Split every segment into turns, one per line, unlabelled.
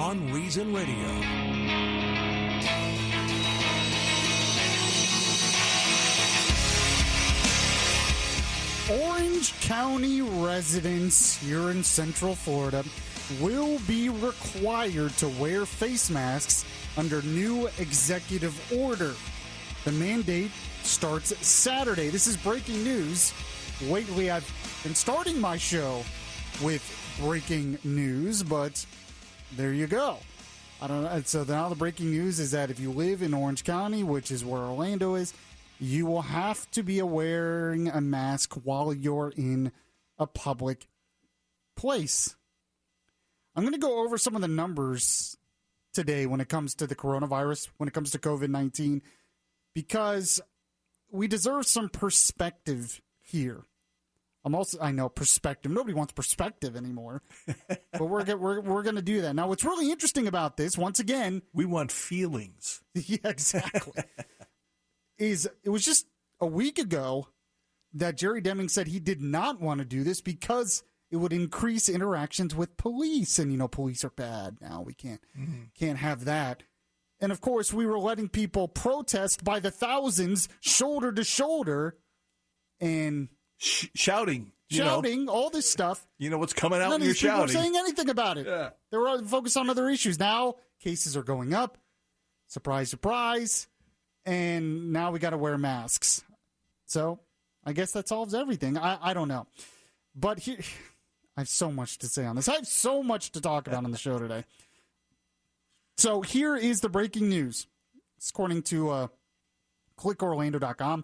Beyond Reason Radio.
Orange County residents here in Central Florida will be required to wear face masks under new executive order. The mandate starts Saturday. This is breaking news. Lately, I've been starting my show with breaking news, but there you go. I don't know. So now the breaking news is that if you live in Orange County, which is where Orlando is, you will have to be wearing a mask while you're in a public place. I'm going to go over some of the numbers today when it comes to the coronavirus, when it comes to COVID-19, because we deserve some perspective here. I know perspective. Nobody wants perspective anymore, but we're going to do that. Now, what's really interesting about this, once again,
we want feelings.
Yeah, exactly. It was just a week ago that Jerry Deming said he did not want to do this because it would increase interactions with police. And, police are bad now. We can't have that. And, of course, we were letting people protest by the thousands, shoulder to shoulder, and
shouting,
all this stuff.
You know what's coming out when you're
shouting. None of these people were saying anything about it.
Yeah.
They were focused on other issues. Now, cases are going up. Surprise, surprise. And now we got to wear masks. So I guess that solves everything. I don't know. But here, I have so much to say on this. I have so much to talk about on the show today. So here is the breaking news. It's according to clickorlando.com.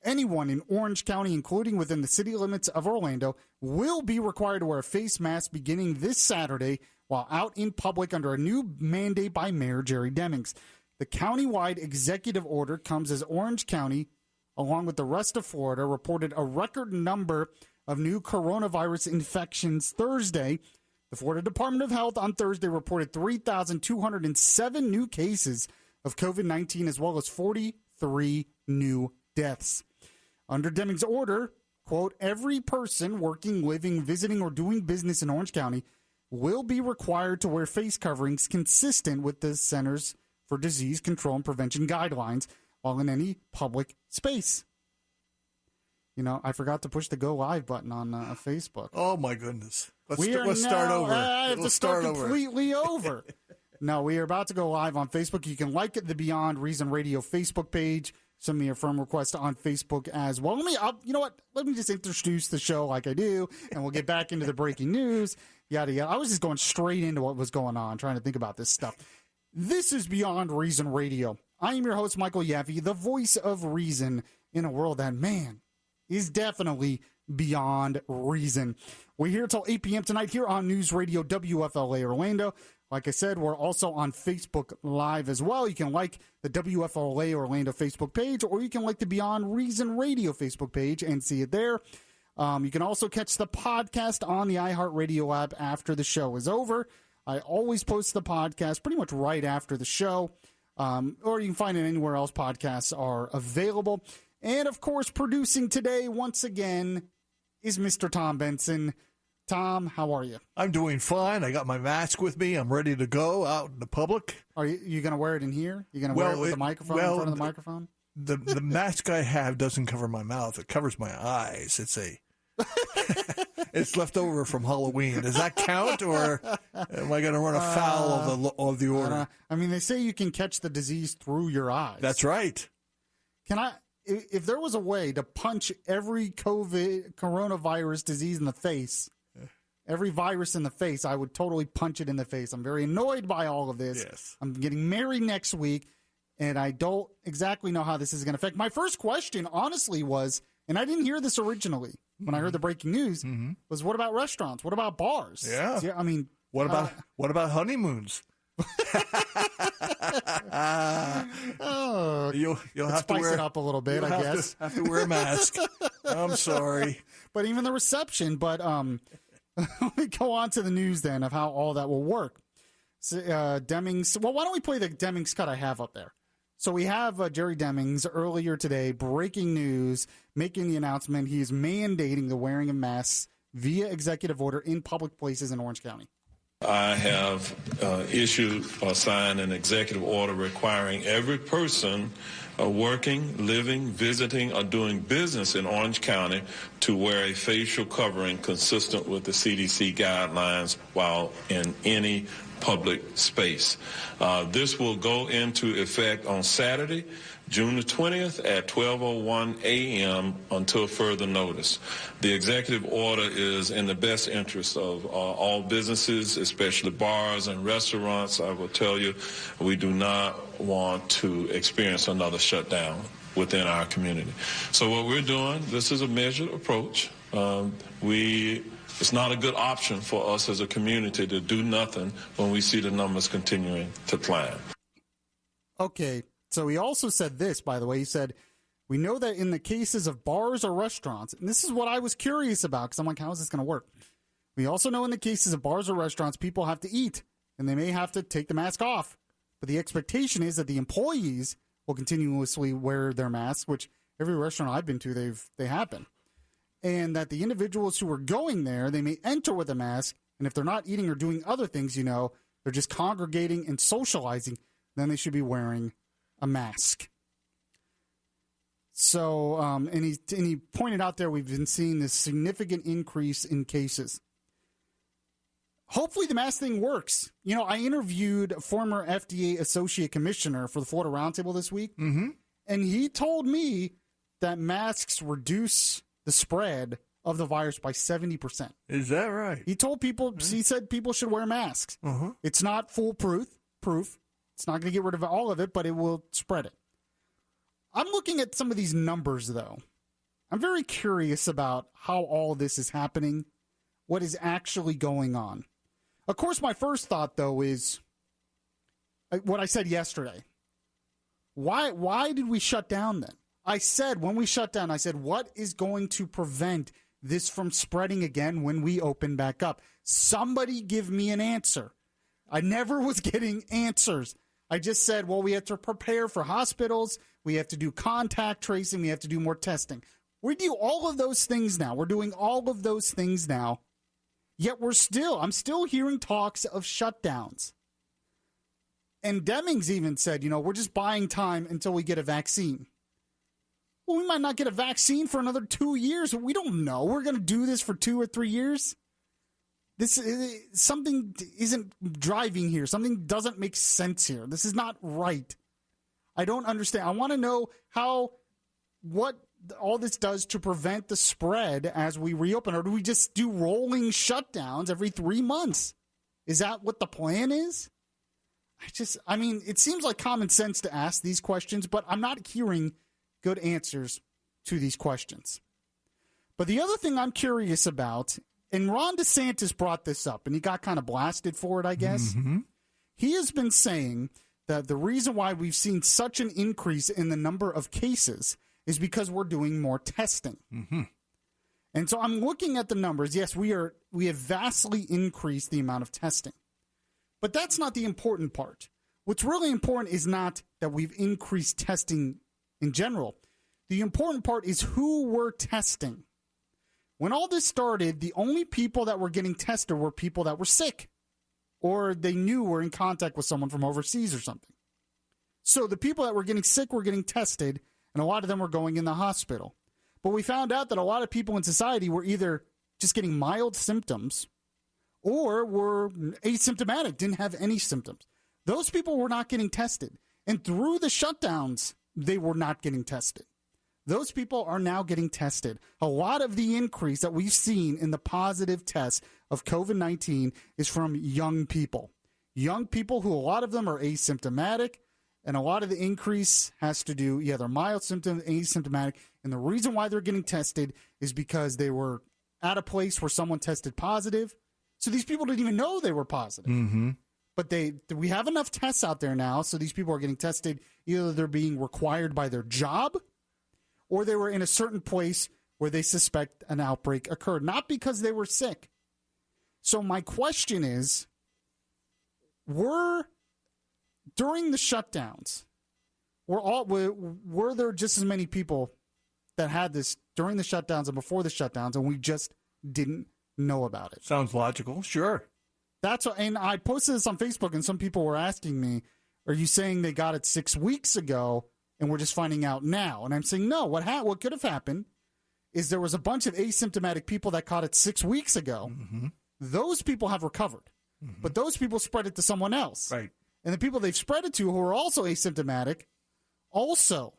Anyone in Orange County, including within the city limits of Orlando, will be required to wear a face mask beginning this Saturday while out in public under a new mandate by Mayor Jerry Demings. The countywide executive order comes as Orange County, along with the rest of Florida, reported a record number of new coronavirus infections Thursday. The Florida Department of Health on Thursday reported 3,207 new cases of COVID-19 as well as 43 new deaths. Under Deming's order, quote, every person working, living, visiting, or doing business in Orange County will be required to wear face coverings consistent with the Centers for Disease Control and Prevention guidelines while in any public space. I forgot to push the go live button on Facebook.
Oh, my goodness. Let's start over.
I have to start completely over. No, we are about to go live on Facebook. You can like the Beyond Reason Radio Facebook page. Send me a friend request on Facebook as well. You know what? Let me just introduce the show like I do, and we'll get back into the breaking news. Yada, yada. I was just going straight into what was going on, trying to think about this stuff. This is Beyond Reason Radio. I am your host, Michael Yaffee, the voice of reason in a world that, man, is definitely beyond reason. We're here till 8 p.m. tonight here on News Radio WFLA Orlando. Like I said, we're also on Facebook Live as well. You can like the WFLA Orlando Facebook page, or you can like the Beyond Reason Radio Facebook page and see it there. You can also catch the podcast on the iHeartRadio app after the show is over. I always post the podcast pretty much right after the show, or you can find it anywhere else podcasts are available. And, of course, producing today, once again, is Mr. Tom Benson. Tom, how are you?
I'm doing fine. I got my mask with me. I'm ready to go out in the public.
Are you going to wear it in here? You going to wear it with the microphone in front of the microphone?
The mask I have doesn't cover my mouth. It covers my eyes. It's left over from Halloween. Does that count, or am I going to run afoul of the order?
They say you can catch the disease through your eyes.
That's right.
If there was a way to punch every coronavirus disease in the face, every virus in the face, I would totally punch it in the face. I'm very annoyed by all of this.
Yes.
I'm getting married next week, and I don't exactly know how this is going to affect. My first question, honestly, was, and I didn't hear this originally when I heard the breaking news, was what about restaurants? What about bars?
Yeah.
See,
what about honeymoons? You'll have to
spice it up a little bit, I guess.
Have to wear a mask. I'm sorry.
But even the reception, let me go on to the news then of how all that will work. So, Demings, well, why don't we play the Demings cut I have up there? So we have Jerry Demings earlier today, breaking news, making the announcement he is mandating the wearing of masks via executive order in public places in Orange County.
I have issued or signed an executive order requiring every person working, living, visiting, or doing business in Orange County to wear a facial covering consistent with the CDC guidelines while in any public space. This will go into effect on Saturday, June the 20th at 12:01 a.m. until further notice. The executive order is in the best interest of all businesses, especially bars and restaurants. I will tell you, we do not want to experience another shutdown within our community. So what we're doing, this is a measured approach. It's not a good option for us as a community to do nothing when we see the numbers continuing to climb.
Okay, so he also said this, by the way. He said, we know that in the cases of bars or restaurants, and this is what I was curious about, because I'm like, how is this going to work? We also know in the cases of bars or restaurants, people have to eat, and they may have to take the mask off. But the expectation is that the employees will continuously wear their masks, which every restaurant I've been to, they happen. And that the individuals who are going there, they may enter with a mask, and if they're not eating or doing other things, they're just congregating and socializing, then they should be wearing a mask. So, and he pointed out there, we've been seeing this significant increase in cases. Hopefully the mask thing works. I interviewed a former FDA Associate Commissioner for the Florida Roundtable this week, and he told me that masks reduce the spread of the virus by 70%.
Is that right?
He told people, he said people should wear masks. It's not foolproof. It's not going to get rid of all of it, but it will spread it. I'm looking at some of these numbers, though. I'm very curious about how all this is happening, what is actually going on. Of course, my first thought, though, is what I said yesterday. Why did we shut down then? I said, when we shut down, what is going to prevent this from spreading again when we open back up? Somebody give me an answer. I never was getting answers. I just said, well, we have to prepare for hospitals. We have to do contact tracing. We have to do more testing. We do all of those things now. We're doing all of those things now. Yet I'm still hearing talks of shutdowns. And Demings even said, we're just buying time until we get a vaccine. Well, we might not get a vaccine for another 2 years. We don't know. We're going to do this for 2 or 3 years. Something isn't driving here. Something doesn't make sense here. This is not right. I don't understand. I want to know what all this does to prevent the spread as we reopen. Or do we just do rolling shutdowns every 3 months? Is that what the plan is? It seems like common sense to ask these questions, but I'm not hearing good answers to these questions. But the other thing I'm curious about, and Ron DeSantis brought this up, and he got kind of blasted for it, I guess. He has been saying that the reason why we've seen such an increase in the number of cases is because we're doing more testing. And so I'm looking at the numbers. Yes, we have vastly increased the amount of testing. But that's not the important part. What's really important is not that we've increased testing in general. The important part is who we're testing. When all this started, the only people that were getting tested were people that were sick or they knew were in contact with someone from overseas or something. So the people that were getting sick were getting tested, and a lot of them were going in the hospital. But we found out that a lot of people in society were either just getting mild symptoms or were asymptomatic, didn't have any symptoms. Those people were not getting tested. And through the shutdowns, they were not getting tested. Those people are now getting tested. A lot of the increase that we've seen in the positive tests of COVID-19 is from young people. Young people who a lot of them are asymptomatic, and a lot of the increase has to do, they're mild symptoms, asymptomatic, and the reason why they're getting tested is because they were at a place where someone tested positive. So these people didn't even know they were positive. But we have enough tests out there now, so these people are getting tested. Either they're being required by their job, or they were in a certain place where they suspect an outbreak occurred, not because they were sick. So my question is, during the shutdowns, were there just as many people that had this during the shutdowns and before the shutdowns, and we just didn't know about it?
Sounds logical. Sure.
That's what, and I posted this on Facebook, and some people were asking me, are you saying they got it 6 weeks ago and we're just finding out now? And I'm saying, no, what could have happened is there was a bunch of asymptomatic people that caught it 6 weeks ago.
Mm-hmm.
Those people have recovered, but those people spread it to someone else.
Right.
And the people they've spread it to who are also asymptomatic also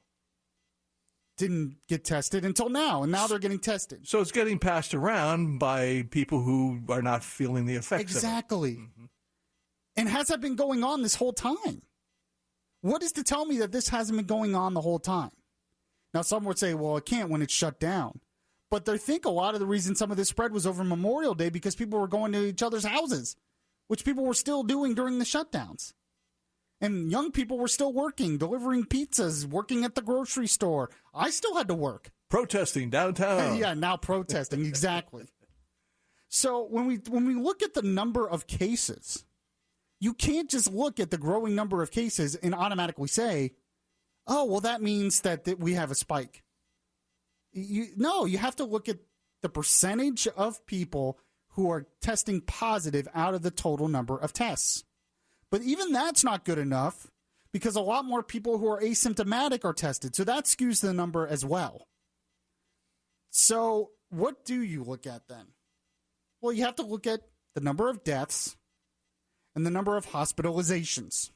didn't get tested until now, and now they're getting tested.
So it's getting passed around by people who are not feeling the effects
Exactly.
of it. Mm-hmm.
And has that been going on this whole time? What is to tell me that this hasn't been going on the whole time? Now, some would say, well, it can't when it's shut down. But they think a lot of the reason some of this spread was over Memorial Day because people were going to each other's houses, which people were still doing during the shutdowns. And young people were still working, delivering pizzas, working at the grocery store. I still had to work.
Protesting downtown.
Yeah, now protesting, exactly. So when we look at the number of cases, you can't just look at the growing number of cases and automatically say, oh, well, that means that we have a spike. No, you have to look at the percentage of people who are testing positive out of the total number of tests. But even that's not good enough because a lot more people who are asymptomatic are tested. So that skews the number as well. So what do you look at then? Well, you have to look at the number of deaths and the number of hospitalizations.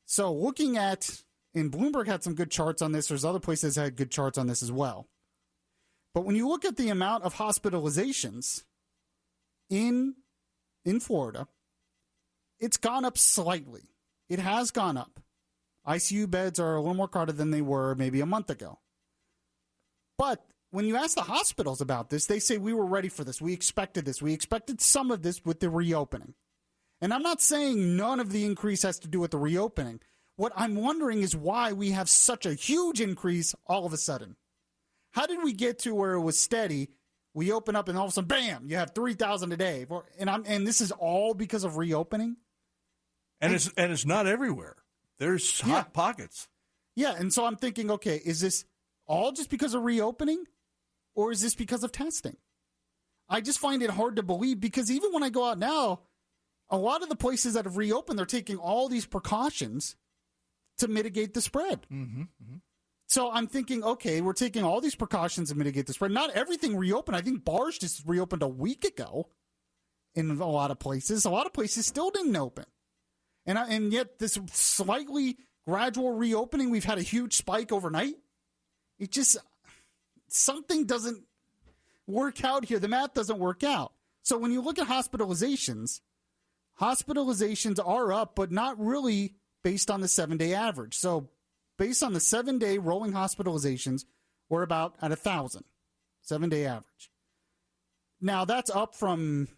So looking at, and Bloomberg had some good charts on this. There's other places that had good charts on this as well. But when you look at the amount of hospitalizations in Florida, it's gone up slightly. It has gone up. ICU beds are a little more crowded than they were maybe a month ago. But when you ask the hospitals about this, they say we were ready for this. We expected this. We expected some of this with the reopening. And I'm not saying none of the increase has to do with the reopening. What I'm wondering is why we have such a huge increase all of a sudden. How did we get to where it was steady? We open up and all of a sudden, bam, you have 3,000 a day. And this is all because of reopening?
And it's not everywhere. There's hot pockets.
Yeah, and so I'm thinking, okay, is this all just because of reopening? Or is this because of testing? I just find it hard to believe because even when I go out now, a lot of the places that have reopened, they're taking all these precautions to mitigate the spread.
Mm-hmm, mm-hmm.
So I'm thinking, okay, we're taking all these precautions to mitigate the spread. Not everything reopened. I think bars just reopened a week ago in a lot of places. A lot of places still didn't open. And yet this slightly gradual reopening, we've had a huge spike overnight. It just, something doesn't work out here. The math doesn't work out. So when you look at hospitalizations are up, but not really based on the 7-day average. So based on the 7-day rolling hospitalizations, we're about at 1,000, 7-day average. Now that's up from,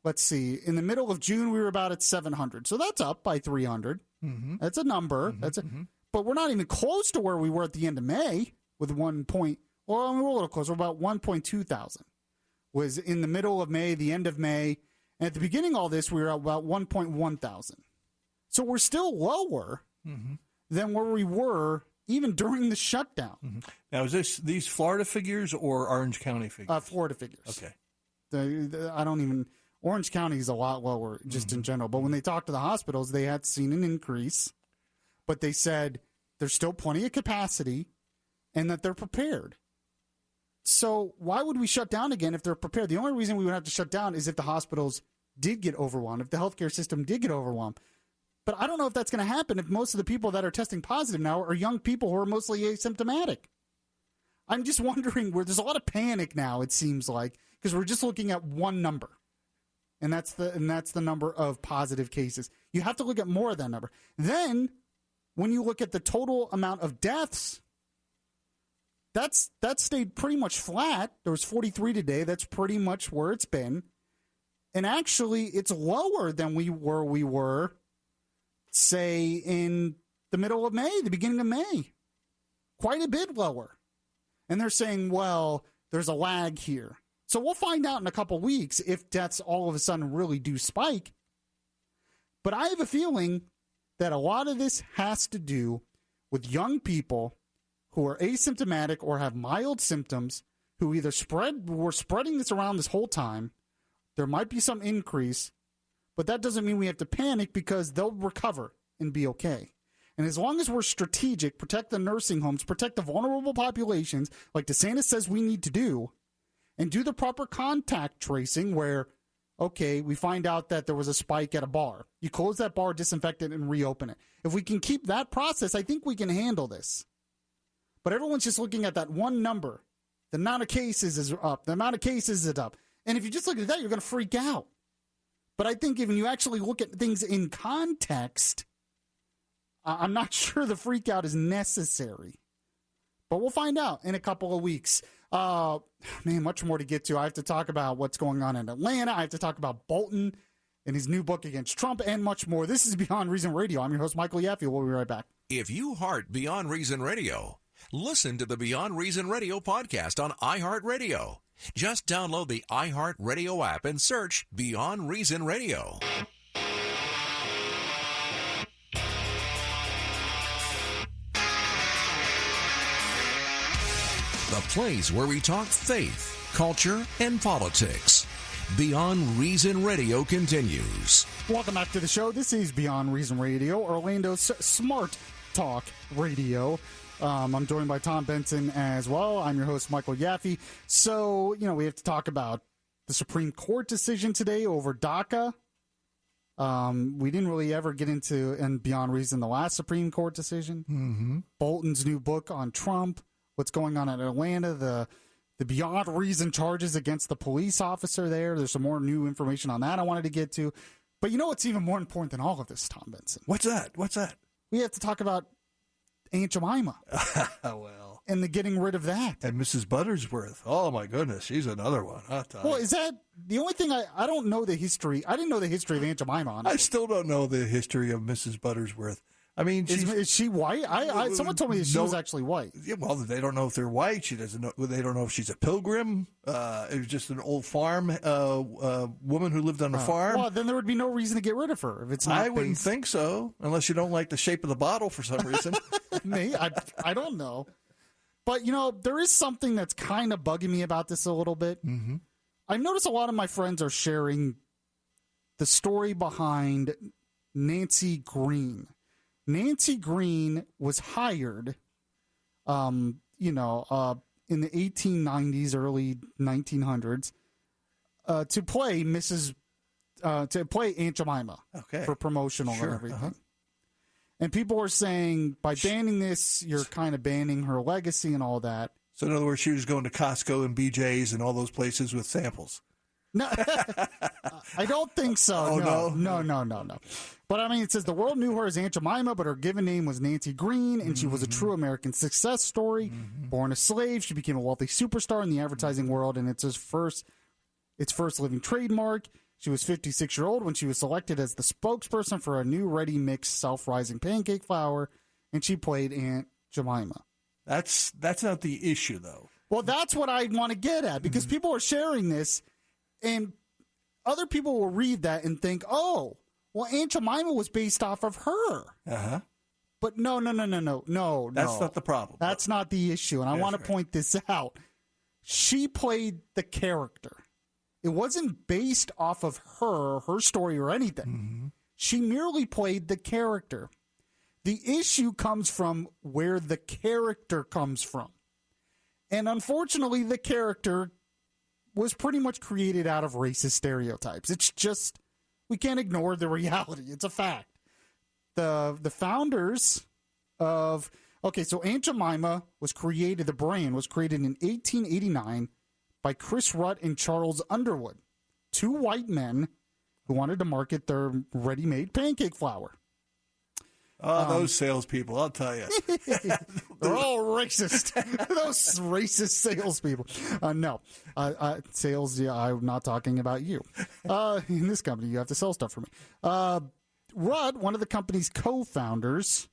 let's see, in the middle of June, we were about at 700. So that's up by 300. Mm-hmm. That's a number. Mm-hmm. But we're not even close to where we were at the end of May with we're a little closer, about 1.2 thousand. Was in the middle of May, the end of May. And at the beginning of all this, we were at about 1.1 thousand. So we're still lower than where we were even during the shutdown. Mm-hmm.
Now, is these Florida figures or Orange County figures?
Florida figures.
Okay.
Orange County is a lot lower just in general. But when they talked to the hospitals, they had seen an increase. But they said there's still plenty of capacity and that they're prepared. So why would we shut down again if they're prepared? The only reason we would have to shut down is if the hospitals did get overwhelmed, if the healthcare system did get overwhelmed. But I don't know if that's going to happen if most of the people that are testing positive now are young people who are mostly asymptomatic. I'm just wondering where there's a lot of panic now, it seems like, because we're just looking at one number. And that's the number of positive cases. You have to look at more of that number. Then when you look at the total amount of deaths, that stayed pretty much flat. There was 43 today. That's pretty much where it's been. And actually, it's lower than we were, say, in the middle of May, the beginning of May. Quite a bit lower. And they're saying, well, there's a lag here. So we'll find out in a couple weeks if deaths all of a sudden really do spike. But I have a feeling that a lot of this has to do with young people who are asymptomatic or have mild symptoms, who either were spreading this around this whole time, There might be some increase, but that doesn't mean we have to panic because they'll recover and be okay. And as long as we're strategic, protect the nursing homes, protect the vulnerable populations, like DeSantis says we need to do, and do the proper contact tracing where, okay, we find out that there was a spike at a bar. You close that bar, disinfect it, and reopen it. If we can keep that process, I think we can handle this. But everyone's just looking at that one number. The amount of cases is up. The amount of cases is up. And if you just look at that, you're going to freak out. But I think if you actually look at things in context, I'm not sure the freak out is necessary. But we'll find out in a couple of weeks. Man, much more to get to. I have to talk about what's going on in Atlanta. I have to talk about Bolton and his new book against Trump and much more. This is Beyond Reason Radio. I'm your host, Michael Yaffee. We'll be right back.
If you heart Beyond Reason Radio, listen to the Beyond Reason Radio podcast on iHeartRadio. Just download the iHeartRadio app and search Beyond Reason Radio. The place where we talk faith, culture, and politics. Beyond Reason Radio continues.
Welcome back to the show. This is Beyond Reason Radio, Orlando's smart talk radio. I'm joined by Tom Benson as well. I'm your host, Michael Yaffee. So, we have to talk about the Supreme Court decision today over DACA. We didn't really ever get into in Beyond Reason the last Supreme Court decision.
Mm-hmm.
Bolton's new book on Trump. What's going on in Atlanta, the Beyond Reason charges against the police officer there. There's some more new information on that I wanted to get to. But you know what's even more important than all of this, Tom Benson?
What's that?
We have to talk about Aunt Jemima.
Well.
And the getting rid of that.
And Mrs. Buttersworth. Oh, my goodness. She's another one. I'll tell you.
Is that the only thing I don't know the history. I didn't know the history of Aunt Jemima. Honestly.
I still don't know the history of Mrs. Buttersworth. I mean,
is she white? Someone told me that she was actually white.
Yeah, well, they don't know if they're white. She doesn't know. They don't know if she's a pilgrim. It was just an old farm woman who lived on a farm.
Well, then there would be no reason to get rid of her if it's not.
I wouldn't think so, unless you don't like the shape of the bottle for some reason.
I don't know, but there is something that's kind of bugging me about this a little bit.
Mm-hmm.
I've noticed a lot of my friends are sharing the story behind Nancy Green. Nancy Green was hired, in the 1890s, early 1900s, to play Aunt Jemima for promotional and everything. Uh-huh. And people are saying by banning this, you're kind of banning her legacy and all that.
So in other words, she was going to Costco and BJ's and all those places with samples.
No, I don't think so.
Oh,
no. But I mean, it says the world knew her as Aunt Jemima, but her given name was Nancy Green, and she was a true American success story. Mm-hmm. Born a slave, she became a wealthy superstar in the advertising world, and it's its first living trademark. She was 56 years old when she was selected as the spokesperson for a new ready-mix self-rising pancake flour, and she played Aunt Jemima.
That's not the issue, though.
Well, that's what I want to get at, because people are sharing this, and other people will read that and think, oh, well, Aunt Jemima was based off of her.
Uh-huh.
But no.
That's not the problem.
That's not the issue, and I want to point this out. She played the character. It wasn't based off of her story or anything.
Mm-hmm.
She merely played the character. The issue comes from where the character comes from. And unfortunately, the character was pretty much created out of racist stereotypes. It's just, we can't ignore the reality. It's a fact. The founders of, so Aunt Jemima was created, the brand was created in 1889 by Chris Rutt and Charles Underwood, two white men who wanted to market their ready-made pancake flour.
Oh, those salespeople, I'll tell you.
They're all racist. Those racist salespeople. No. Sales, I'm not talking about you. In this company, you have to sell stuff for me. Rudd, one of the company's co-founders,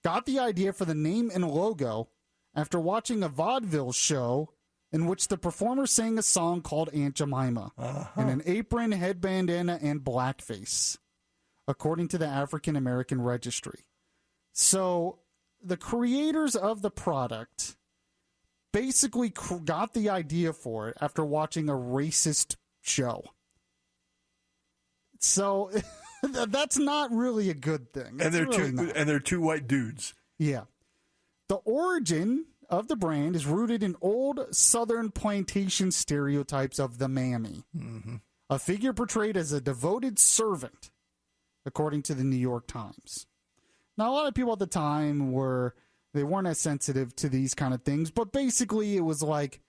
got the idea for the name and logo after watching a vaudeville show in which the performer sang a song called Aunt Jemima in an apron, headbandana, and blackface, according to the African American Registry. So the creators of the product basically got the idea for it after watching a racist show. So that's not really a good thing.
And they're two white dudes.
Yeah. The origin of the brand is rooted in old Southern plantation stereotypes of the mammy, a figure portrayed as a devoted servant, according to the New York Times. Now, a lot of people at the time weren't as sensitive to these kind of things, but basically it was like,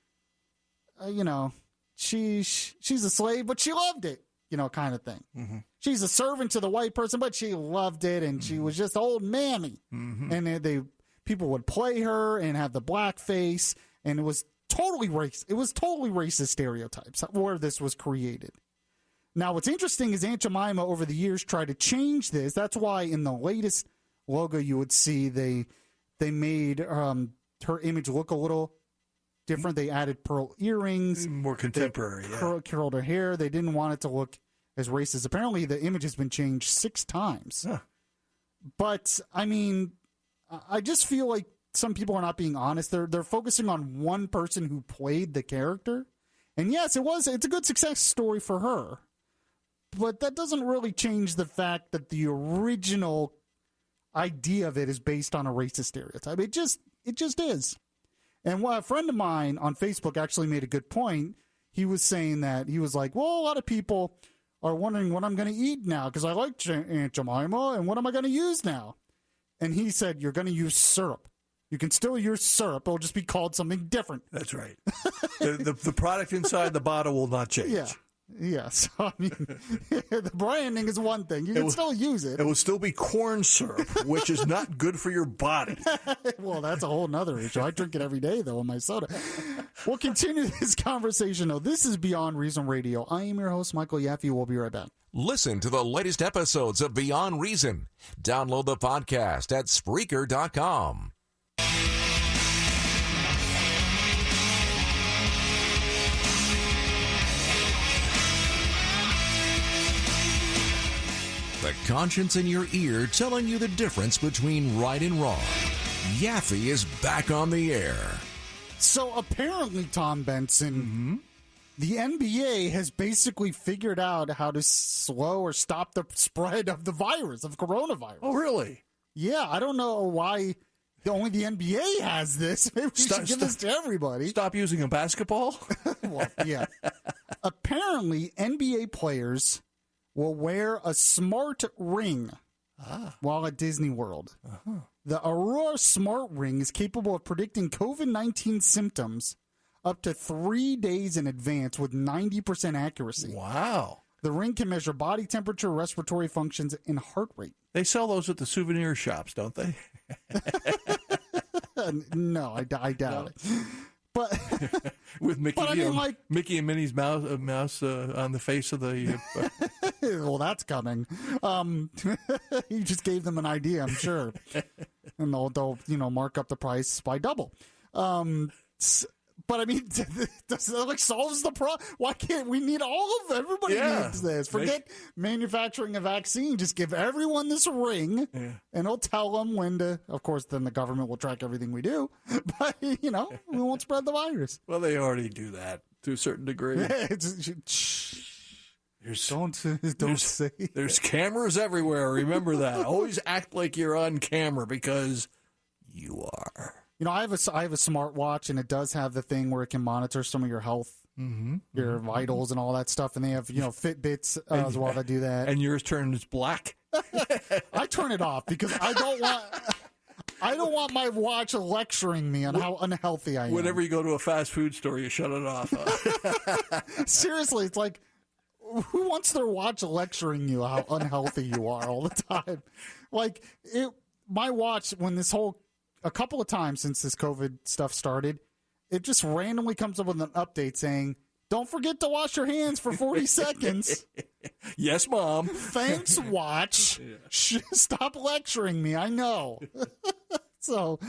she's a slave, but she loved it, kind of thing. Mm-hmm. She's a servant to the white person, but she loved it, and she was just old mammy. Mm-hmm. And people would play her and have the black face, and it was totally racist stereotypes where this was created. Now, what's interesting is Aunt Jemima over the years tried to change this. That's why in the latest logo you would see they made her image look a little different. They added pearl earrings.
More contemporary.
Curled her hair. They didn't want it to look as racist. Apparently the image has been changed 6 times. Huh. But, I mean, I just feel like some people are not being honest. They're focusing on one person who played the character. And yes, it's a good success story for her. But that doesn't really change the fact that the original idea of it is based on a racist stereotype. It just is. And a friend of mine on Facebook actually made a good point. He was saying that he was like, well, a lot of people are wondering what I'm going to eat now because I like Aunt Jemima, and what am I going to use now? And he said, you're going to use syrup. You can still use syrup. It'll just be called something different.
That's right. the product inside the bottle will not change.
Yeah. Yeah, so I mean, the branding is one thing. You can still use it.
It will still be corn syrup, which is not good for your body.
Well, that's a whole nother issue. I drink it every day, though, in my soda. We'll continue this conversation, though. This is Beyond Reason Radio. I am your host, Michael Yaffee. We'll be right back.
Listen to the latest episodes of Beyond Reason. Download the podcast at Spreaker.com. The conscience in your ear telling you the difference between right and wrong. Yaffee is back on the air.
So apparently, Tom Benson, the NBA has basically figured out how to slow or stop the spread of the virus, of coronavirus.
Oh, really?
Yeah, I don't know why only the NBA has this. Maybe we should give this to everybody.
Stop using a basketball?
Well, yeah. Apparently, NBA players will wear a smart ring while at Disney World. Uh-huh. The Aurora Smart Ring is capable of predicting COVID-19 symptoms up to 3 days in advance with 90% accuracy.
Wow.
The ring can measure body temperature, respiratory functions, and heart rate.
They sell those at the souvenir shops, don't they?
No, I doubt it. But
with Mickey, Mickey and Minnie's mouse on the face of the.
Well, that's coming. You just gave them an idea, I'm sure, and they'll mark up the price by double. But I mean, does that solves the problem? Why can't we need all of it? Everybody needs this. Forget manufacturing a vaccine. Just give everyone this ring, and it'll tell them when to. Of course, then the government will track everything we do. But we won't spread the virus.
Well, they already do that to a certain degree.
Don't say.
There's cameras everywhere. Remember that. Always act like you're on camera because you are.
I have a smartwatch, and it does have the thing where it can monitor some of your health, your vitals, and all that stuff. And they have Fitbits as well that do that.
And yours turns black.
I turn it off because I don't want my watch lecturing me on how unhealthy I am.
Whenever you go to a fast food store, you shut it off.
Seriously, it's like, who wants their watch lecturing you how unhealthy you are all the time? Like my watch, when a couple of times since this COVID stuff started, it just randomly comes up with an update saying, don't forget to wash your hands for 40 seconds.
Yes, Mom.
Thanks, watch. Stop lecturing me. I know. So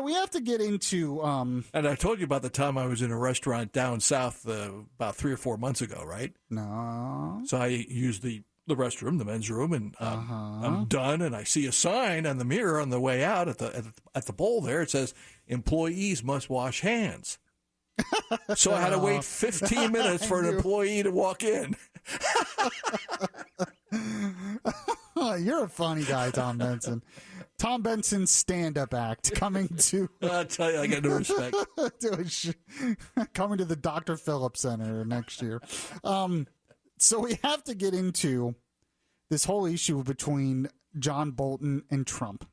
we have to get into...
And I told you about the time I was in a restaurant down south about 3 or 4 months ago, right?
No.
So I used the restroom, the men's room, and I'm done, and I see a sign on the mirror on the way out at the bowl there. It says, employees must wash hands. So I had to wait 15 minutes for an employee to walk in.
You're a funny guy, Tom Benson. Tom Benson's stand-up act coming to...
I'll tell you, I got no respect.
Coming to the Dr. Phillips Center next year. So we have to get into this whole issue between John Bolton and Trump.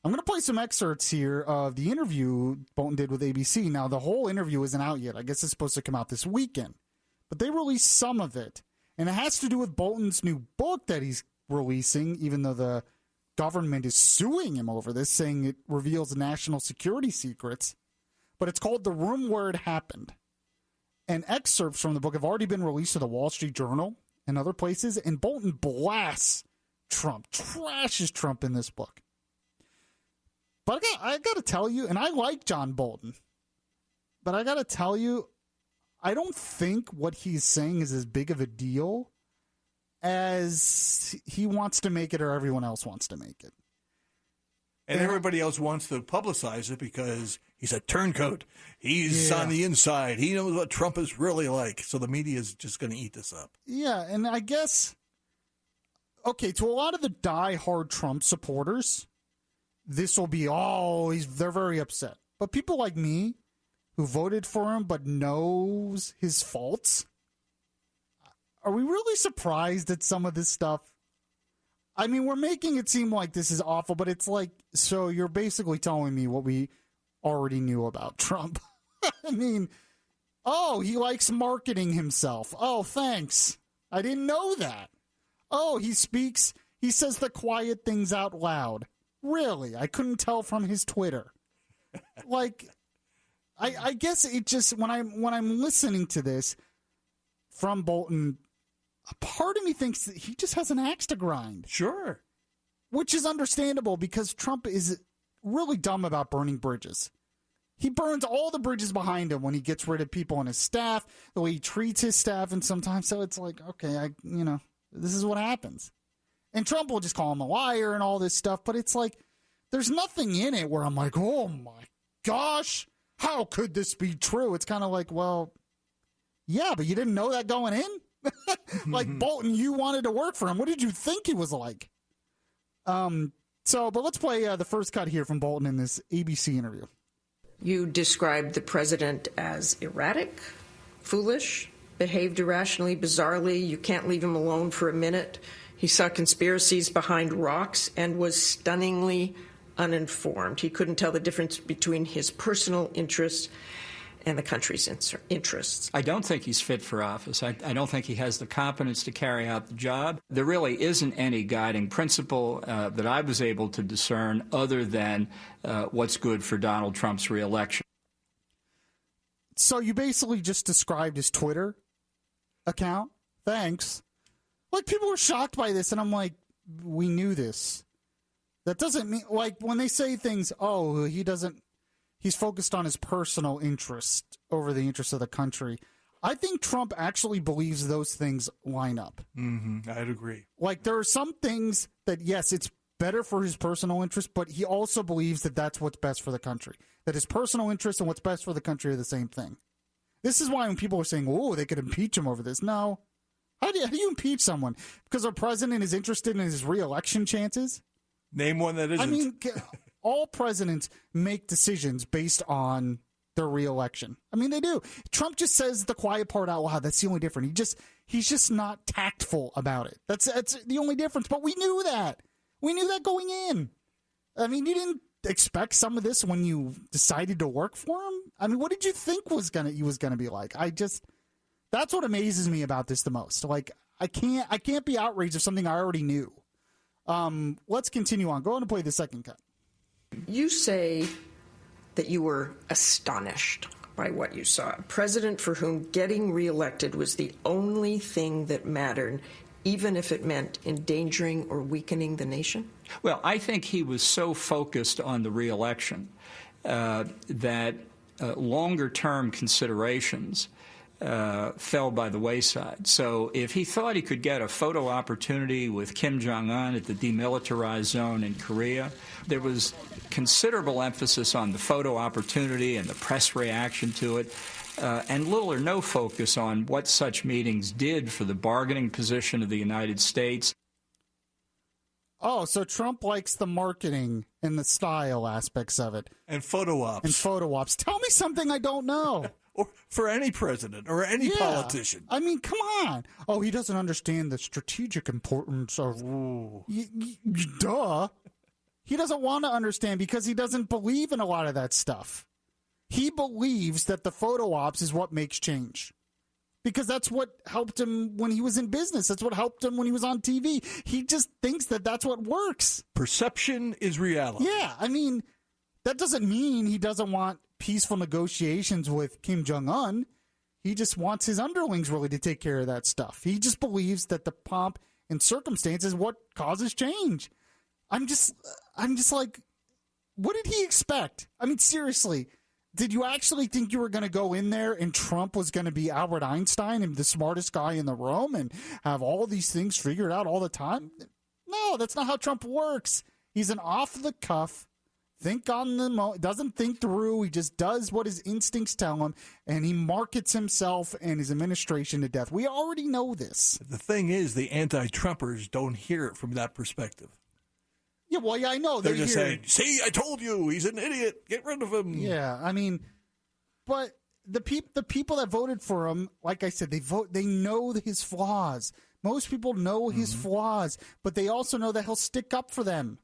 I'm going to play some excerpts here of the interview Bolton did with ABC. Now, the whole interview isn't out yet. I guess it's supposed to come out this weekend. But they released some of it. And it has to do with Bolton's new book that he's releasing, even though the government is suing him over this, saying it reveals national security secrets. But it's called The Room Where It Happened. And excerpts from the book have already been released to the Wall Street Journal and other places. And Bolton blasts Trump, trashes Trump in this book. But I got to tell you, and I like John Bolton, but I got to tell you, I don't think what he's saying is as big of a deal as he wants to make it or everyone else wants to make it.
And everybody else wants to publicize it because he's a turncoat. He's on the inside. He knows what Trump is really like. So the media is just going to eat this up.
Yeah, and I guess, okay, to a lot of the diehard Trump supporters, this will be, they're very upset. But people like me, who voted for him but knows his faults, are we really surprised at some of this stuff? I mean, we're making it seem like this is awful, but it's like, so you're basically telling me what we already knew about Trump. I mean, he likes marketing himself. Oh, thanks. I didn't know that. Oh, he says the quiet things out loud. Really? I couldn't tell from his Twitter. Like, I guess it just, when I'm listening to this from Bolton, a part of me thinks that he just has an axe to grind.
Sure.
Which is understandable because Trump is really dumb about burning bridges. He burns all the bridges behind him when he gets rid of people on his staff, the way he treats his staff, and sometimes so it's like, okay, this is what happens. And Trump will just call him a liar and all this stuff, but it's like, there's nothing in it where I'm like, oh my gosh, how could this be true? It's kind of like, well, yeah, but you didn't know that going in? Like, Bolton, you wanted to work for him. What did you think he was like? But let's play the first cut here from Bolton in this ABC interview.
You described the president as erratic, foolish, behaved irrationally, bizarrely. You can't leave him alone for a minute. He saw conspiracies behind rocks and was stunningly uninformed. He couldn't tell the difference between his personal interests and the country's interests.
I don't think he's fit for office. I don't think he has the competence to carry out the job. There really isn't any guiding principle that I was able to discern other than what's good for Donald Trump's reelection.
So you basically just described his Twitter account? Thanks. Like, people were shocked by this, and I'm like, we knew this. That doesn't mean, like, when they say things, he's focused on his personal interest over the interest of the country. I think Trump actually believes those things line up.
Mm-hmm. I'd agree.
Like, there are some things that, yes, it's better for his personal interest, but he also believes that that's what's best for the country. That his personal interest and what's best for the country are the same thing. This is why when people are saying, they could impeach him over this. No. How do you impeach someone? Because our president is interested in his re-election chances?
Name one that isn't.
I mean, all presidents make decisions based on their re-election. I mean, they do. Trump just says the quiet part out loud. That's the only difference. He's just not tactful about it. That's the only difference. But we knew that. We knew that going in. I mean, you didn't expect some of this when you decided to work for him? I mean, what did you think he was gonna be like? That's what amazes me about this the most. Like, I can't be outraged of something I already knew. Let's continue on. Go on and play the second cut.
You say that you were astonished by what you saw. A president for whom getting reelected was the only thing that mattered, even if it meant endangering or weakening the nation?
Well, I think he was so focused on the reelection that longer-term considerations fell by the wayside. So if he thought he could get a photo opportunity with Kim Jong-un at the demilitarized zone in Korea, there was considerable emphasis on the photo opportunity and the press reaction to it, and little or no focus on what such meetings did for the bargaining position of the United States.
Oh, so Trump likes the marketing and the style aspects of it.
And photo ops.
Tell me something I don't know.
Or for any president or any politician.
I mean, come on. Oh, he doesn't understand the strategic importance of... Duh. He doesn't want to understand because he doesn't believe in a lot of that stuff. He believes that the photo ops is what makes change. Because that's what helped him when he was in business. That's what helped him when he was on TV. He just thinks that that's what works.
Perception is reality.
Yeah, I mean, that doesn't mean he doesn't want peaceful negotiations with Kim Jong-un. He just wants his underlings really to take care of that stuff. He just believes that the pomp and circumstance is what causes change. I'm just like, what did he expect? I mean, seriously, did you actually think you were going to go in there and Trump was going to be Albert Einstein and the smartest guy in the room and have all these things figured out all the time? No, that's not how Trump works. He's an off-the-cuff, think on the moment, doesn't think through. He just does what his instincts tell him, and he markets himself and his administration to death. We already know this.
The thing is, the anti-Trumpers don't hear it from that perspective.
Yeah, well, yeah, I know.
They're just saying, see, I told you, he's an idiot. Get rid of him.
Yeah, I mean, but the people that voted for him, like I said, they know his flaws. Most people know his flaws, but they also know that he'll stick up for them.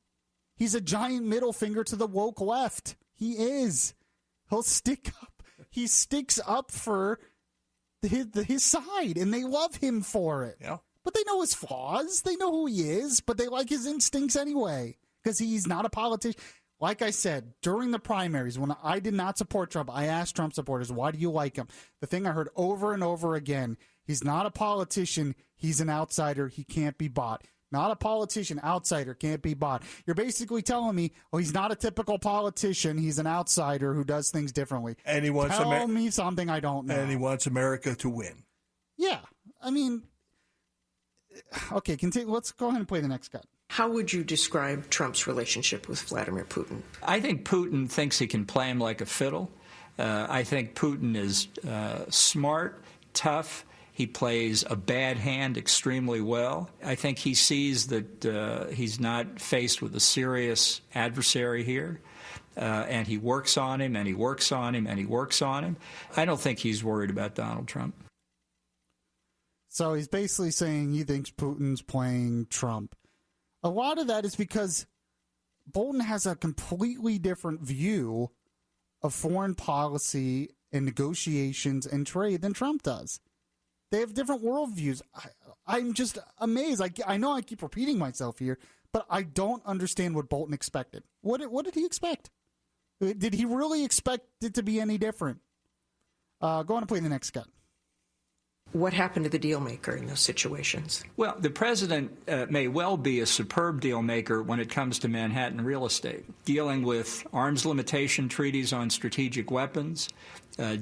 He's a giant middle finger to the woke left. He is. He'll stick up. He sticks up for his side, and they love him for it.
Yeah.
But they know his flaws. They know who he is, but they like his instincts anyway because he's not a politician. Like I said, during the primaries, when I did not support Trump, I asked Trump supporters, why do you like him? The thing I heard over and over again, he's not a politician. He's an outsider. He can't be bought. Not a politician, outsider, can't be bought. You're basically telling me, oh, he's not a typical politician. He's an outsider who does things differently.
And he wants
Tell me something I don't know.
And he wants America to win.
Yeah. I mean, okay, continue. Let's go ahead and play the next cut.
How would you describe Trump's relationship with Vladimir Putin?
I think Putin thinks he can play him like a fiddle. I think Putin is smart, tough. He plays a bad hand extremely well. I think he sees that he's not faced with a serious adversary here, and he works on him, and he works on him, and he works on him. I don't think he's worried about Donald Trump.
So he's basically saying he thinks Putin's playing Trump. A lot of that is because Bolton has a completely different view of foreign policy and negotiations and trade than Trump does. They have different worldviews. I'm just amazed. I know I keep repeating myself here, but I don't understand what Bolton expected. What did he expect? Did he really expect it to be any different? Go on and play the next cut.
What happened to the deal maker in those situations?
Well, the president may well be a superb deal maker when it comes to Manhattan real estate, dealing with arms limitation treaties on strategic weapons,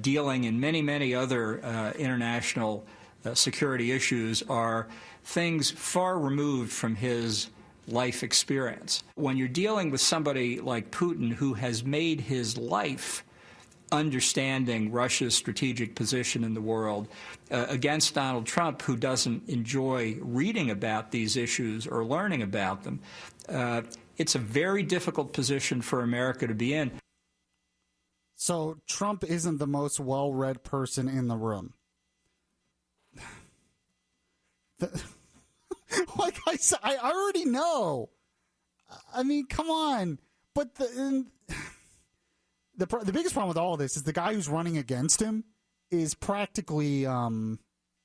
dealing in many, many other international security issues are things far removed from his life experience. When you're dealing with somebody like Putin who has made his life understanding Russia's strategic position in the world against Donald Trump, who doesn't enjoy reading about these issues or learning about them, it's a very difficult position for America to be in.
So Trump isn't the most well-read person in the room. Like I said, I already know. I mean, come on. But the biggest problem with all of this is the guy who's running against him is practically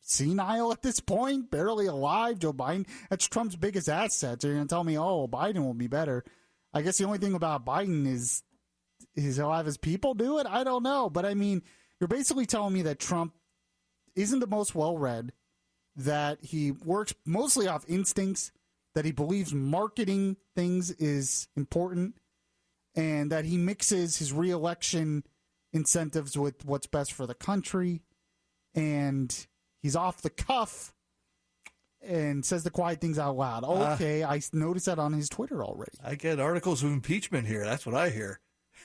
senile at this point, barely alive. Joe Biden, that's Trump's biggest asset. So you're going to tell me, oh, Biden will be better. I guess the only thing about Biden is he'll have his people do it. I don't know. But I mean, you're basically telling me that Trump isn't the most well-read, that he works mostly off instincts, that he believes marketing things is important, and that he mixes his reelection incentives with what's best for the country. and he's off the cuff and says the quiet things out loud. Okay, I noticed that on his Twitter already.
I get articles of impeachment here. That's what I hear.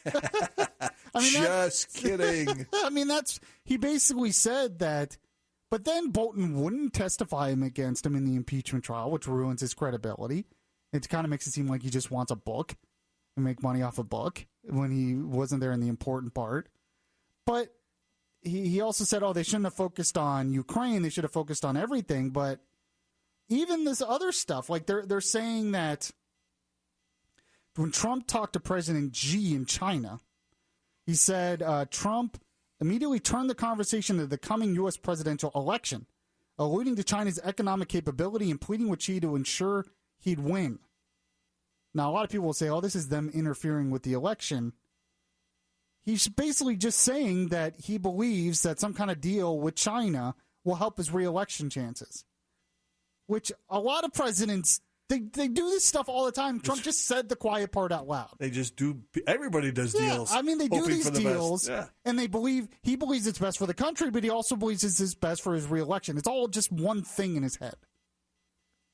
I mean,
just kidding.
I mean, he basically said that, but then Bolton wouldn't testify against him in the impeachment trial, which ruins his credibility. It kind of makes it seem like he just wants a book and make money off a book when he wasn't there in the important part. But he also said, they shouldn't have focused on Ukraine. They should have focused on everything. But even this other stuff, like they're saying that when Trump talked to President Xi in China, he said Trump immediately turned the conversation to the coming U.S. presidential election, alluding to China's economic capability and pleading with Xi to ensure he'd win. Now, a lot of people will say, this is them interfering with the election. He's basically just saying that he believes that some kind of deal with China will help his re-election chances, which a lot of presidents, they do this stuff all the time. Trump just said the quiet part out loud.
They just do. Everybody does deals.
I mean, they do these deals, and he believes it's best for the country, but he also believes it's best for his re-election. It's all just one thing in his head.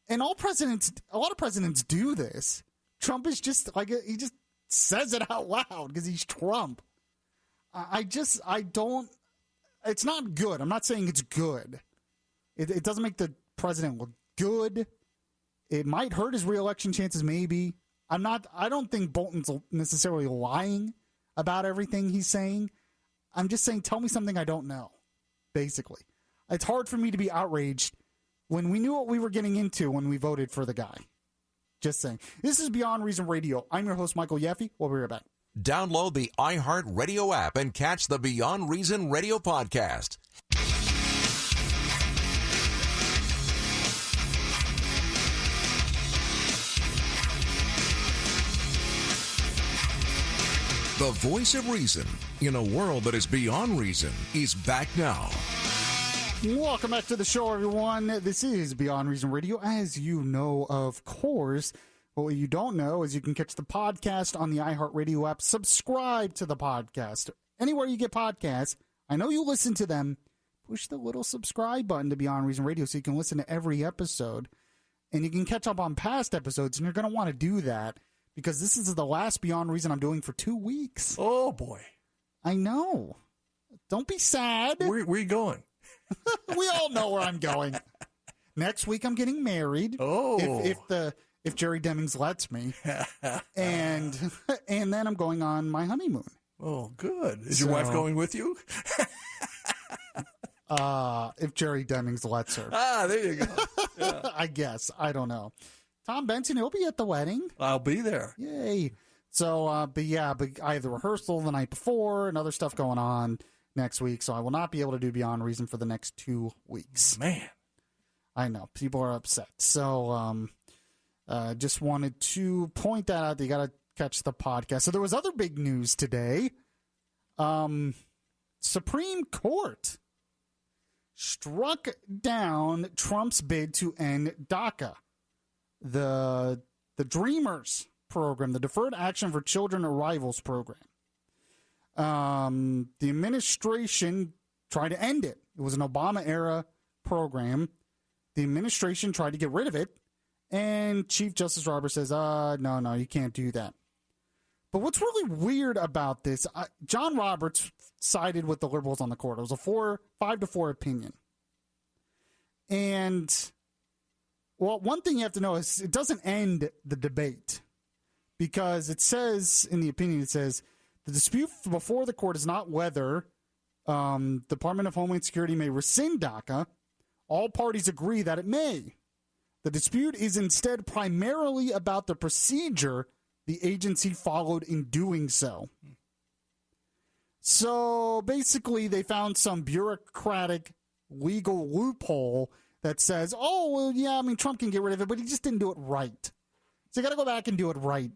And a lot of presidents do this. Trump is just he just says it out loud because he's Trump. It's not good. I'm not saying it's good. It doesn't make the president look good. It might hurt his re-election chances, maybe. I don't think Bolton's necessarily lying about everything he's saying. I'm just saying, tell me something I don't know, basically. It's hard for me to be outraged when we knew what we were getting into when we voted for the guy. Just saying. This is Beyond Reason Radio. I'm your host, Michael Yaffee. We'll be right back.
Download the iHeart Radio app and catch the Beyond Reason Radio podcast. The voice of reason in a world that is beyond reason is back now.
Welcome back to the show, everyone. This is Beyond Reason Radio. As you know, of course, what you don't know is you can catch the podcast on the iHeartRadio app. Subscribe to the podcast. Anywhere you get podcasts, I know you listen to them. Push the little subscribe button to Beyond Reason Radio so you can listen to every episode. And you can catch up on past episodes, and you're going to want to do that because this is the last Beyond Reason I'm doing for 2 weeks.
Oh, boy.
I know. Don't be sad.
Where are you going?
We all know where I'm going. Next week, I'm getting married.
Oh.
If Jerry Demings lets me. and then I'm going on my honeymoon.
Oh, good. Is your wife going with you?
If Jerry Demings lets her.
There you go. Yeah.
I guess. I don't know. Tom Benson, he'll be at the wedding.
I'll be there.
Yay. So, but I have the rehearsal the night before and other stuff going on next week. So I will not be able to do Beyond Reason for the next 2 weeks.
Man.
I know. People are upset. So, just wanted to point that out. You got to catch the podcast. So there was other big news today. Supreme Court struck down Trump's bid to end DACA, the Dreamers program, the Deferred Action for Children Arrivals program. The administration tried to end it. It was an Obama-era program. The administration tried to get rid of it, and Chief Justice Roberts says, no, you can't do that. But what's really weird about this, John Roberts sided with the liberals on the court. It was a 5-4 opinion. And, well, one thing you have to know is it doesn't end the debate, because it says, in the opinion, it says, the dispute before the court is not whether Department of Homeland Security may rescind DACA. All parties agree that it may. The dispute is instead primarily about the procedure the agency followed in doing so. So basically, they found some bureaucratic legal loophole that says, Trump can get rid of it, but he just didn't do it right. So you got to go back and do it right.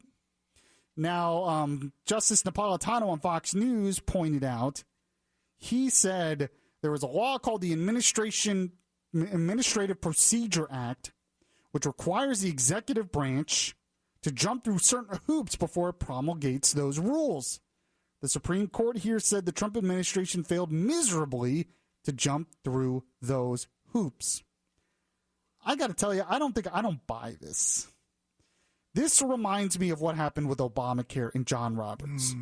Now, Justice Napolitano on Fox News pointed out, he said there was a law called the Administrative Procedure Act, which requires the executive branch to jump through certain hoops before it promulgates those rules. The Supreme Court here said the Trump administration failed miserably to jump through those hoops. I got to tell you, I don't buy this. This reminds me of what happened with Obamacare and John Roberts.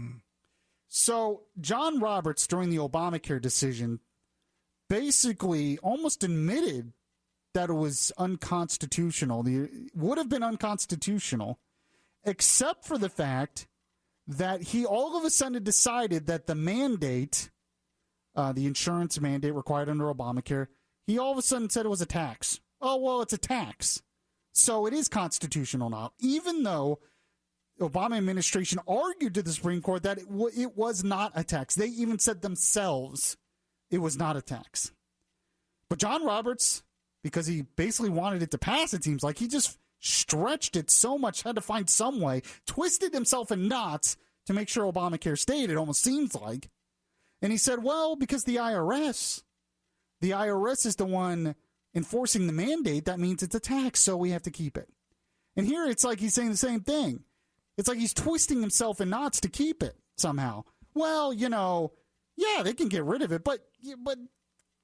So John Roberts, during the Obamacare decision, basically almost admitted that it was unconstitutional. It would have been unconstitutional, except for the fact that he all of a sudden decided that the mandate, the insurance mandate required under Obamacare, he all of a sudden said it was a tax. Oh, well, it's a tax. So it is constitutional now, even though the Obama administration argued to the Supreme Court that it was not a tax. They even said themselves it was not a tax. But John Roberts, because he basically wanted it to pass, it seems like, he just stretched it so much, had to find some way, twisted himself in knots to make sure Obamacare stayed, it almost seems like. And he said, well, because the IRS is the one enforcing the mandate, that means it's a tax, so we have to keep it. And here it's like he's saying the same thing. It's like he's twisting himself in knots to keep it somehow. Well, yeah, they can get rid of it, but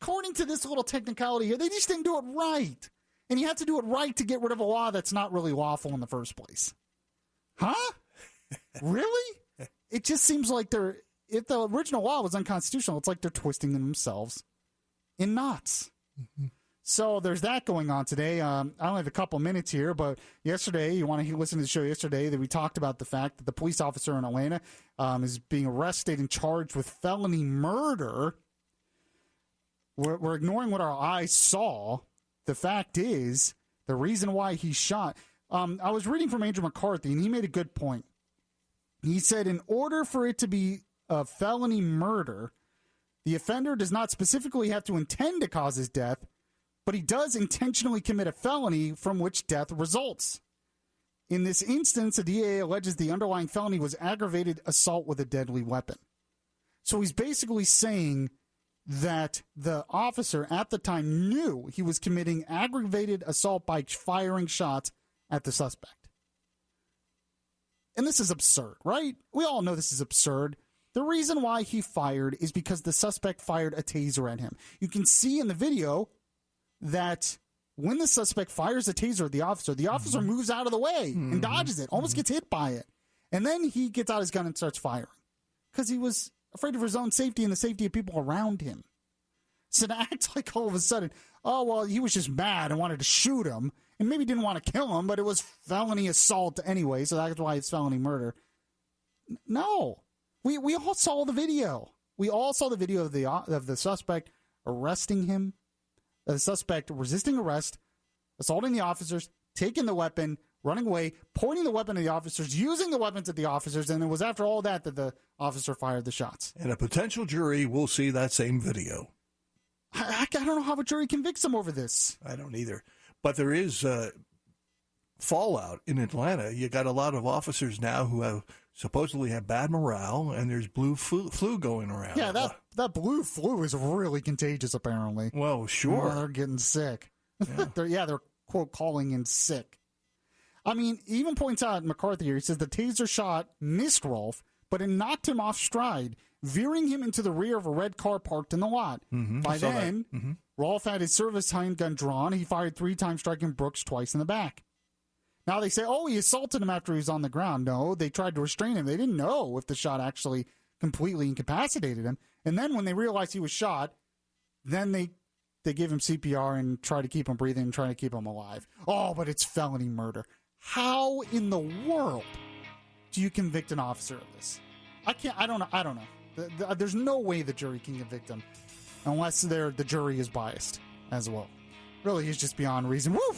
according to this little technicality here, they just didn't do it right. And you have to do it right to get rid of a law that's not really lawful in the first place. Huh? Really? It just seems like if the original law was unconstitutional, it's like they're twisting themselves in knots. Mm-hmm. So there's that going on today. I only have a couple minutes here, but yesterday, you want to listen to the show yesterday, that we talked about the fact that the police officer in Atlanta is being arrested and charged with felony murder. We're ignoring what our eyes saw. The fact is, the reason why he shot. I was reading from Andrew McCarthy, and he made a good point. He said, in order for it to be a felony murder, the offender does not specifically have to intend to cause his death, but he does intentionally commit a felony from which death results. In this instance, the DA alleges the underlying felony was aggravated assault with a deadly weapon. So he's basically saying that the officer at the time knew he was committing aggravated assault by firing shots at the suspect. And this is absurd, right? We all know this is absurd. The reason why he fired is because the suspect fired a taser at him. You can see in the video that when the suspect fires a taser at the officer moves out of the way and dodges it, almost gets hit by it. And then he gets out his gun and starts firing because he was afraid of his own safety and the safety of people around him. So to act like all of a sudden, oh, well, he was just mad and wanted to shoot him and maybe didn't want to kill him, but it was felony assault anyway, so that's why it's felony murder. No. We all saw the video. We all saw the video of the suspect arresting him, the suspect resisting arrest, assaulting the officers, taking the weapon, running away, pointing the weapon at the officers, using the weapons at the officers, and it was after all that the officer fired the shots.
And a potential jury will see that same video.
I don't know how a jury convicts him over this.
I don't either. But there is fallout in Atlanta. You got a lot of officers now who supposedly have bad morale, and there's blue flu going around.
Yeah, that blue flu is really contagious, apparently.
Well, sure.
They're getting sick.
Yeah.
they're, quote, calling in sick. I mean, he even points out McCarthy here, he says the taser shot missed Rolfe, but it knocked him off stride, veering him into the rear of a red car parked in the lot. By then, Rolfe had his service handgun drawn. He fired 3 times, striking Brooks twice in the back. Now they say, oh, he assaulted him after he was on the ground. No, they tried to restrain him. They didn't know if the shot actually completely incapacitated him. And then when they realized he was shot, then they gave him CPR and tried to keep him breathing and trying to keep him alive. Oh, but it's felony murder. How in the world do you convict an officer of this? I don't know. There's no way the jury can convict him unless the jury is biased as well. Really is just beyond reason. Woo!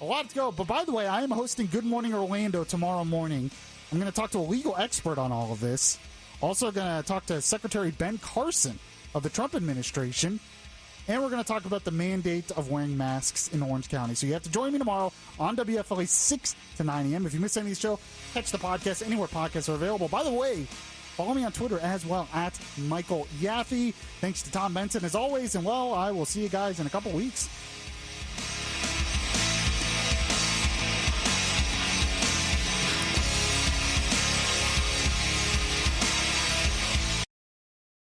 A lot to go. But by the way, I am hosting Good Morning Orlando tomorrow morning. I'm going to talk to a legal expert on all of this. Also going to talk to Secretary Ben Carson of the Trump administration. And we're going to talk about the mandate of wearing masks in Orange County. So you have to join me tomorrow on WFLA 6 to 9 a.m. If you miss any of the show, catch the podcast anywhere podcasts are available. By the way, follow me on Twitter as well at Michael Yaffee. Thanks to Tom Benson as always. And, well, I will see you guys in a couple weeks.